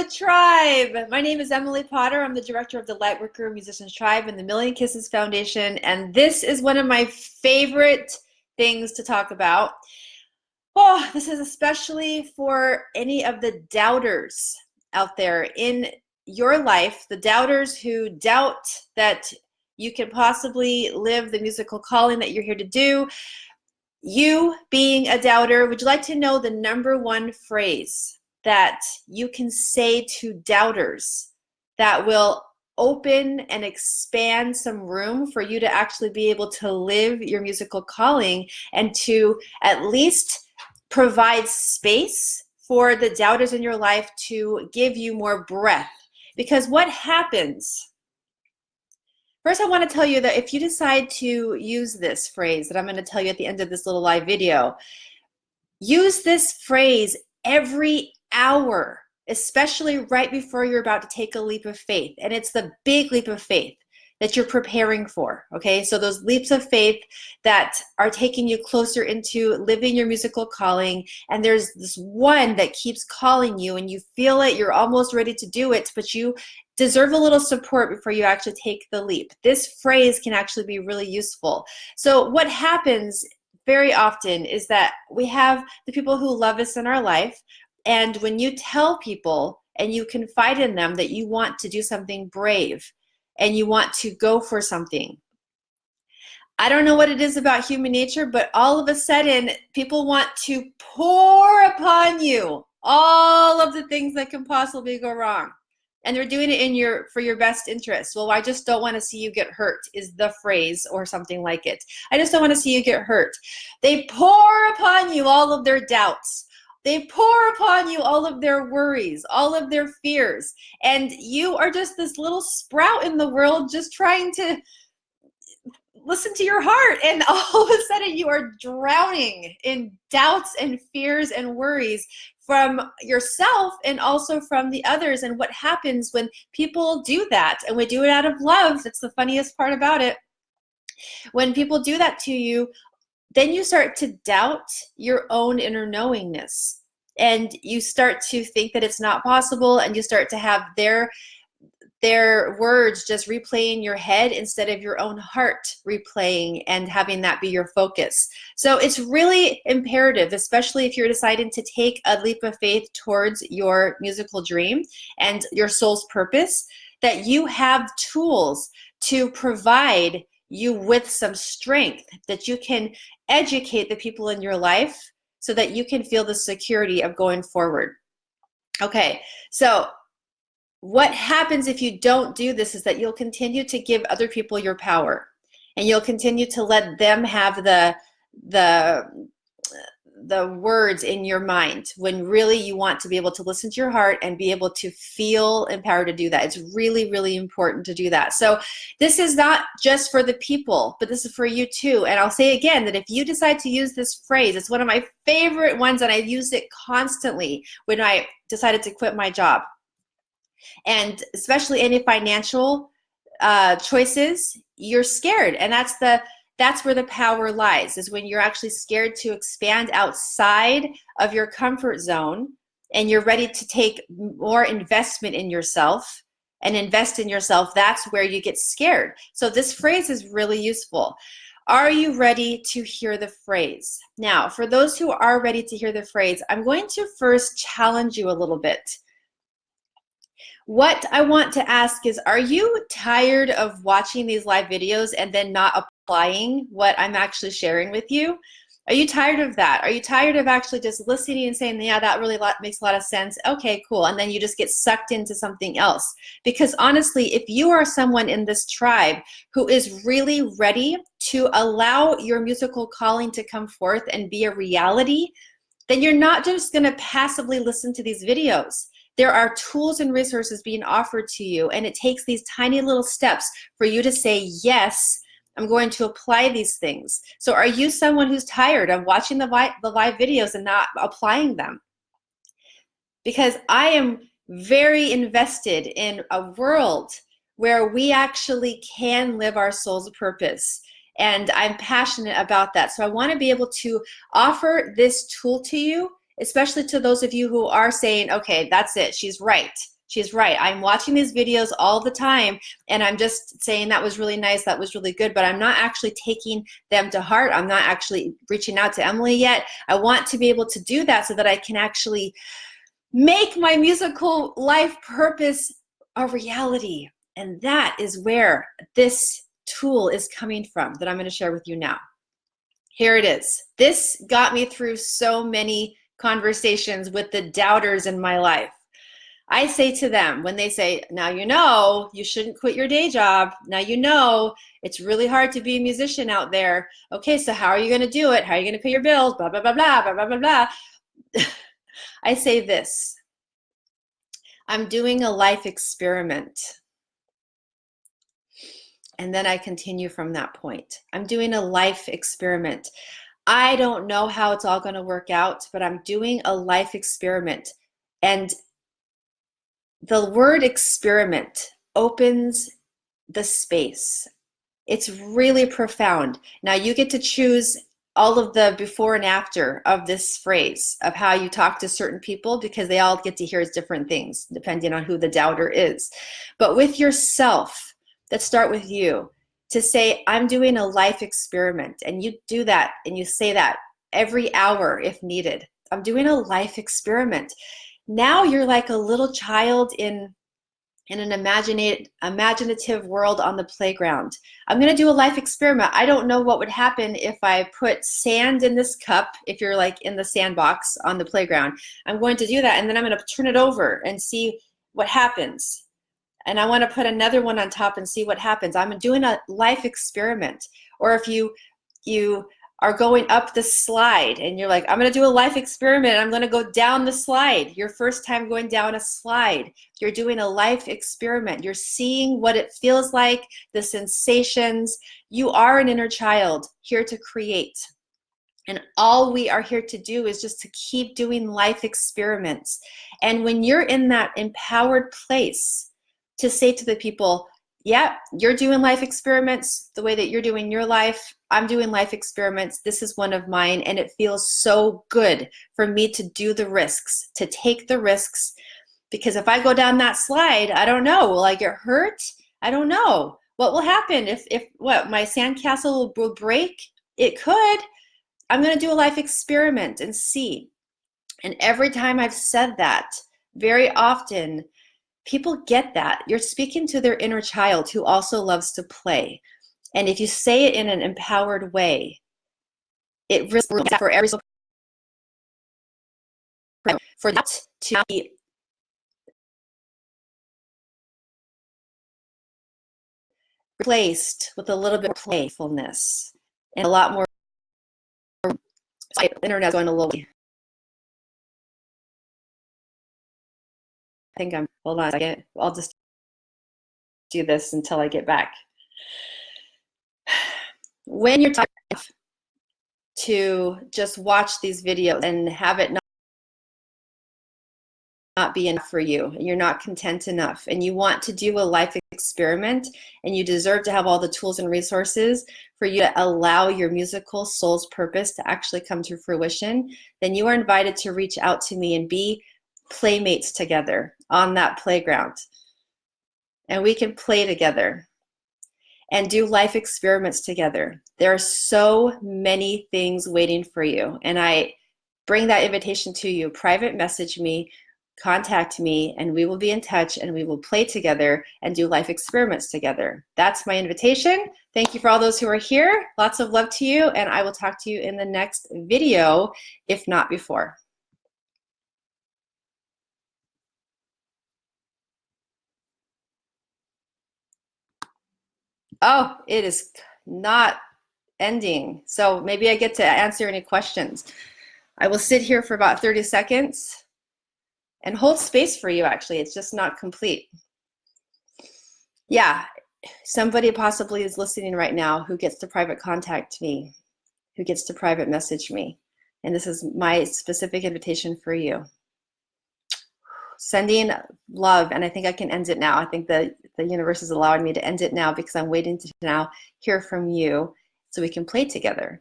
the tribe. My name is Emily Potter. I'm the director of the Lightworker Musicians Tribe and the Million Kisses Foundation. And this is one of my favorite things to talk about. Oh, this is especially for any of the doubters out there in your life, the doubters who doubt that you can possibly live the musical calling that you're here to do. You being a doubter, would you like to know the number one phrase that you can say to doubters that will open and expand some room for you to actually be able to live your musical calling and to at least provide space for the doubters in your life to give you more breath? Because what happens, first, I want to tell you that if you decide to use this phrase that I'm going to tell you at the end of this little live video, use this phrase every hour, especially right before you're about to take a leap of faith. And it's the big leap of faith that you're preparing for, okay? So those leaps of faith that are taking you closer into living your musical calling, and there's this one that keeps calling you and you feel it, you're almost ready to do it, but you deserve a little support before you actually take the leap. This phrase can actually be really useful. So what happens very often is that we have the people who love us in our life, and when you tell people and you confide in them that you want to do something brave and you want to go for something, I don't know what it is about human nature, but all of a sudden people want to pour upon you all of the things that can possibly go wrong. And they're doing it for your best interest. Well, I just don't want to see you get hurt is the phrase, or something like it. I just don't want to see you get hurt. They pour upon you all of their doubts. They pour upon you all of their worries, all of their fears. And you are just this little sprout in the world just trying to listen to your heart. And all of a sudden you are drowning in doubts and fears and worries from yourself and also from the others. And what happens when people do that, and we do it out of love, that's the funniest part about it. When people do that to you, then you start to doubt your own inner knowingness, and you start to think that it's not possible, and you start to have their words just replay in your head instead of your own heart replaying and having that be your focus. So it's really imperative, especially if you're deciding to take a leap of faith towards your musical dream and your soul's purpose, that you have tools to provide you with some strength, that you can educate the people in your life so that you can feel the security of going forward. Okay, so what happens if you don't do this is that you'll continue to give other people your power, and you'll continue to let them have the words in your mind, when really you want to be able to listen to your heart and be able to feel empowered to do that. It's really, really important to do that. So this is not just for the people, but this is for you too. And I'll say again that if you decide to use this phrase, it's one of my favorite ones, and I use it constantly when I decided to quit my job. And especially any financial choices, you're scared, and that's where the power lies, is when you're actually scared to expand outside of your comfort zone, and you're ready to take more investment in yourself and invest in yourself. That's where you get scared. So this phrase is really useful. Are you ready to hear the phrase? Now, for those who are ready to hear the phrase, I'm going to first challenge you a little bit. What I want to ask is, are you tired of watching these live videos and then not applying what I'm actually sharing with you? Are you tired of that? Are you tired of actually just listening and saying, yeah, that really makes a lot of sense. Okay, cool. And then you just get sucked into something else. Because honestly, if you are someone in this tribe who is really ready to allow your musical calling to come forth and be a reality, then you're not just going to passively listen to these videos. There are tools and resources being offered to you, and it takes these tiny little steps for you to say, yes, I'm going to apply these things. So are you someone who's tired of watching the live videos and not applying them? Because I am very invested in a world where we actually can live our soul's purpose. And I'm passionate about that. So I want to be able to offer this tool to you, especially to those of you who are saying, okay, that's it, she's right. She's right. I'm watching these videos all the time, and I'm just saying that was really nice, that was really good, but I'm not actually taking them to heart. I'm not actually reaching out to Emily yet. I want to be able to do that so that I can actually make my musical life purpose a reality. And that is where this tool is coming from that I'm going to share with you now. Here it is. This got me through so many conversations with the doubters in my life. I say to them when they say, now you know you shouldn't quit your day job. Now you know it's really hard to be a musician out there. Okay, so how are you going to do it? How are you going to pay your bills? Blah, blah, blah, blah, blah, blah, blah, blah. I say this. I'm doing a life experiment. And then I continue from that point. I'm doing a life experiment. I don't know how it's all going to work out, but I'm doing a life experiment. And the word experiment opens the space. It's really profound. Now you get to choose all of the before and after of this phrase of how you talk to certain people, because they all get to hear different things depending on who the doubter is. But with yourself, let's start with you, to say, I'm doing a life experiment. And you do that and you say that every hour if needed. I'm doing a life experiment. Now you're like a little child in an imaginative world on the playground. I'm going to do a life experiment. I don't know what would happen if I put sand in this cup, if you're like in the sandbox on the playground. I'm going to do that, and then I'm going to turn it over and see what happens. And I want to put another one on top and see what happens. I'm doing a life experiment. Or if you are going up the slide and you're like, I'm going to do a life experiment. I'm going to go down the slide. Your first time going down a slide, you're doing a life experiment. You're seeing what it feels like, the sensations. You are an inner child here to create. And all we are here to do is just to keep doing life experiments. And when you're in that empowered place to say to the people, yeah, you're doing life experiments the way that you're doing your life. I'm doing life experiments. This is one of mine. And it feels so good for me to do the risks, to take the risks. Because if I go down that slide, I don't know. Will I get hurt? I don't know. What will happen if what, my sandcastle will break? It could. I'm going to do a life experiment and see. And every time I've said that, very often, people get that. You're speaking to their inner child who also loves to play. And if you say it in an empowered way, it really works for every single person. For that to be replaced with a little bit of playfulness and a lot more. Internet's going a little. I think hold on a second. I'll just do this until I get back. When you're tired to just watch these videos and have it not be enough for you, and you're not content enough, and you want to do a life experiment, and you deserve to have all the tools and resources for you to allow your musical soul's purpose to actually come to fruition, then you are invited to reach out to me and be playmates together on that playground. And we can play together and do life experiments together. There are so many things waiting for you. And I bring that invitation to you. Private message me, contact me, and we will be in touch, and we will play together and do life experiments together. That's my invitation. Thank you for all those who are here. Lots of love to you, and I will talk to you in the next video, if not before. Oh, it is not ending. So maybe I get to answer any questions. I will sit here for about 30 seconds and hold space for you, actually. It's just not complete. Yeah, somebody possibly is listening right now who gets to private contact me, who gets to private message me. And this is my specific invitation for you. Sending love, and I think I can end it now. I think the universe is allowing me to end it now because I'm waiting to now hear from you so we can play together.